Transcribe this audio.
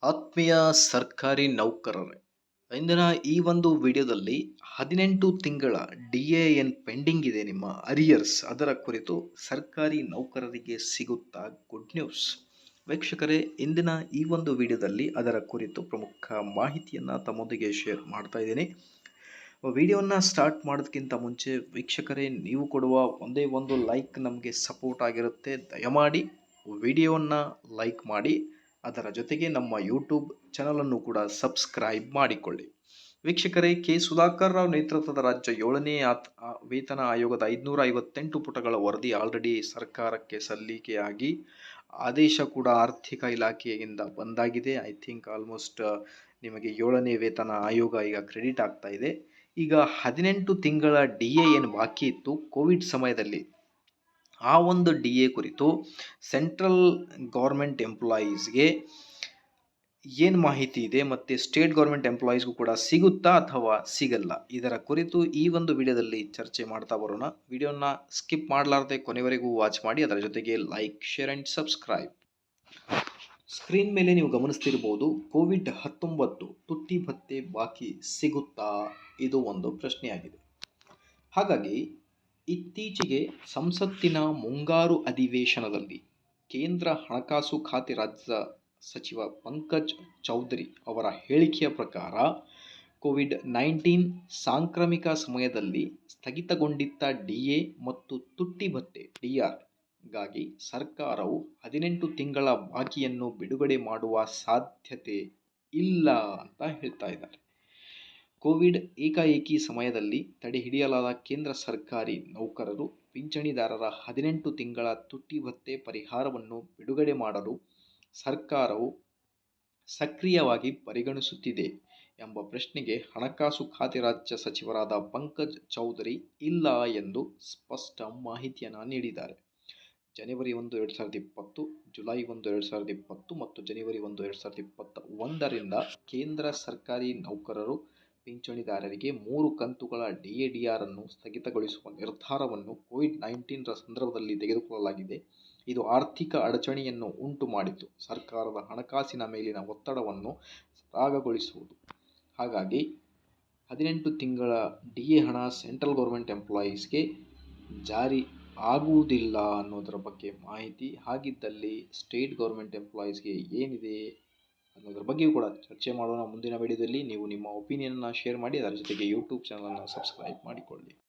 ಆತ್ಮೀಯ ಸರ್ಕಾರಿ ನೌಕರರೇ, ಇಂದಿನ ಈ ಒಂದು ವಿಡಿಯೋದಲ್ಲಿ 18 ತಿಂಗಳ DAN ಪೆಂಡಿಂಗ್ ಇದೆ ನಿಮ್ಮ ಅರಿಯರ್ಸ್ ಅದರ ಕುರಿತು ಸರ್ಕಾರಿ ನೌಕರರಿಗೆ ಸಿಗುತ್ತಾ ಗುಡ್ ನ್ಯೂಸ್. ವೀಕ್ಷಕರೇ, ಇಂದಿನ ಈ ಒಂದು ವಿಡಿಯೋದಲ್ಲಿ ಅದರ ಕುರಿತು ಪ್ರಮುಖ ಮಾಹಿತಿಯನ್ನು ತಮ್ಮೊಂದಿಗೆ ಶೇರ್ ಮಾಡ್ತಾ ಇದ್ದೀನಿ. ವಿಡಿಯೋನ ಸ್ಟಾರ್ಟ್ ಮಾಡೋದಕ್ಕಿಂತ ಮುಂಚೆ ವೀಕ್ಷಕರೇ, ನೀವು ಕೊಡುವ ಒಂದೇ ಒಂದು ಲೈಕ್ ನಮಗೆ ಸಪೋರ್ಟ್ ಆಗಿರುತ್ತೆ. ದಯಮಾಡಿ ವಿಡಿಯೋನ ಲೈಕ್ ಮಾಡಿ, ಅದರ ಜೊತೆಗೆ ನಮ್ಮ ಯೂಟ್ಯೂಬ್ ಚಾನಲನ್ನು ಕೂಡ ಸಬ್ಸ್ಕ್ರೈಬ್ ಮಾಡಿಕೊಳ್ಳಿ. ವೀಕ್ಷಕರೇ, ಕೆ ಸುಧಾಕರ್ ರಾವ್ ನೇತೃತ್ವದ ರಾಜ್ಯ 7ನೇ ವೇತನ ಆಯೋಗದ 558 ಪುಟಗಳ ವರದಿ ಆಲ್ರೆಡಿ ಸರ್ಕಾರಕ್ಕೆ ಸಲ್ಲಿಕೆಯಾಗಿ ಆದೇಶ ಕೂಡ ಆರ್ಥಿಕ ಇಲಾಖೆಯಿಂದ ಬಂದಾಗಿದೆ. ಐ ಥಿಂಕ್ ಆಲ್ಮೋಸ್ಟ್ ನಿಮಗೆ 7ನೇ ವೇತನ ಆಯೋಗ ಈಗ ಕ್ರೆಡಿಟ್ ಆಗ್ತಾ ಇದೆ. ಈಗ 18 ತಿಂಗಳ DA ಏನು ಬಾಕಿ ಇತ್ತು ಕೋವಿಡ್ ಸಮಯದಲ್ಲಿ, ಆ ಒಂದು DA ಕುರಿತು ಸೆಂಟ್ರಲ್ ಗೌರ್ಮೆಂಟ್ ಎಂಪ್ಲಾಯೀಸ್ಗೆ ಏನು ಮಾಹಿತಿ ಇದೆ ಮತ್ತು ಸ್ಟೇಟ್ ಗೌರ್ಮೆಂಟ್ ಎಂಪ್ಲಾಯೀಸ್ಗೂ ಕೂಡ ಸಿಗುತ್ತಾ ಅಥವಾ ಸಿಗಲ್ಲ, ಇದರ ಕುರಿತು ಈ ಒಂದು ವಿಡಿಯೋದಲ್ಲಿ ಚರ್ಚೆ ಮಾಡ್ತಾ ಬರೋಣ. ವಿಡಿಯೋನ ಸ್ಕಿಪ್ ಮಾಡಲಾರದೆ ಕೊನೆವರೆಗೂ ವಾಚ್ ಮಾಡಿ, ಅದರ ಜೊತೆಗೆ like, share and subscribe. Screen ಮೇಲೆ ನೀವು ಗಮನಿಸ್ತಿರ್ಬೋದು, ಕೋವಿಡ್-19 ತುಟ್ಟಿ ಭತ್ಯೆ ಬಾಕಿ ಸಿಗುತ್ತಾ, ಇದು ಒಂದು ಪ್ರಶ್ನೆಯಾಗಿದೆ. ಹಾಗಾಗಿ ಇತ್ತೀಚೆಗೆ ಸಂಸತ್ತಿನ ಮುಂಗಾರು ಅಧಿವೇಶನದಲ್ಲಿ ಕೇಂದ್ರ ಹಣಕಾಸು ಖಾತೆ ರಾಜ್ಯ ಸಚಿವ ಪಂಕಜ್ ಚೌಧರಿ ಅವರ ಹೇಳಿಕೆಯ ಪ್ರಕಾರ ಕೋವಿಡ್-19 ಸಾಂಕ್ರಾಮಿಕ ಸಮಯದಲ್ಲಿ ಸ್ಥಗಿತಗೊಂಡಿದ್ದ DA ಮತ್ತು ತುಟ್ಟಿ ಭತ್ಯೆ DR ಗಾಗಿ ಸರ್ಕಾರವು 18 ತಿಂಗಳ ಬಾಕಿಯನ್ನು ಬಿಡುಗಡೆ ಮಾಡುವ ಸಾಧ್ಯತೆ ಇಲ್ಲ ಅಂತ ಹೇಳ್ತಾ ಇದ್ದಾರೆ. ಕೋವಿಡ್ ಏಕಾಏಕಿ ಸಮಯದಲ್ಲಿ ತಡೆಹಿಡಿಯಲಾದ ಕೇಂದ್ರ ಸರ್ಕಾರಿ ನೌಕರರು ಪಿಂಚಣಿದಾರರ 18 ತಿಂಗಳ ತುಟ್ಟಿ ಭತ್ಯೆ ಪರಿಹಾರವನ್ನು ಬಿಡುಗಡೆ ಮಾಡಲು ಸರ್ಕಾರವು ಸಕ್ರಿಯವಾಗಿ ಪರಿಗಣಿಸುತ್ತಿದೆ ಎಂಬ ಪ್ರಶ್ನೆಗೆ ಹಣಕಾಸು ಖಾತೆ ರಾಜ್ಯ ಸಚಿವರಾದ ಪಂಕಜ್ ಚೌಧರಿ ಇಲ್ಲ ಎಂದು ಸ್ಪಷ್ಟ ಮಾಹಿತಿಯನ್ನು ನೀಡಿದ್ದಾರೆ. ಜನವರಿ 1, 2020, ಜುಲೈ 1, 2020 ಮತ್ತು ಜನವರಿ 1, 2021ರಿಂದ ಕೇಂದ್ರ ಸರ್ಕಾರಿ ನೌಕರರು ಪಿಂಚಣಿದಾರರಿಗೆ 3 ಕಂತುಗಳ DADR ಅನ್ನು ಸ್ಥಗಿತಗೊಳಿಸುವ ನಿರ್ಧಾರವನ್ನು ಕೋವಿಡ್-19 ಸಂದರ್ಭದಲ್ಲಿ ತೆಗೆದುಕೊಳ್ಳಲಾಗಿದೆ. ಇದು ಆರ್ಥಿಕ ಅಡಚಣೆಯನ್ನು ಉಂಟು ಮಾಡಿತು. ಸರ್ಕಾರದ ಹಣಕಾಸಿನ ಮೇಲಿನ ಒತ್ತಡವನ್ನು ಸರಾಗಗೊಳಿಸುವುದು. ಹಾಗಾಗಿ 18 ತಿಂಗಳ DA ಹಣ ಸೆಂಟ್ರಲ್ ಗೌರ್ಮೆಂಟ್ ಎಂಪ್ಲಾಯೀಸ್ಗೆ ಜಾರಿ ಆಗುವುದಿಲ್ಲ ಅನ್ನೋದರ ಬಗ್ಗೆ ಮಾಹಿತಿ. ಹಾಗಿದ್ದಲ್ಲಿ ಸ್ಟೇಟ್ ಗೌರ್ಮೆಂಟ್ ಎಂಪ್ಲಾಯೀಸ್ಗೆ ಏನಿದೆ ಅನ್ನೋದ್ರ ಬಗ್ಗೆ ಕೂಡ ಚರ್ಚೆ ಮಾಡೋಣ ಮುಂದಿನ ವಿಡಿಯೋದಲ್ಲಿ. ನೀವು ನಿಮ್ಮ ಒಪಿನಿಯನ್ನ ಶೇರ್ ಮಾಡಿ, ಅದರ ಜೊತೆಗೆ ಯೂಟ್ಯೂಬ್ ಚಾನಲನ್ನು ಸಬ್ಸ್ಕ್ರೈಬ್ ಮಾಡಿಕೊಳ್ಳಿ.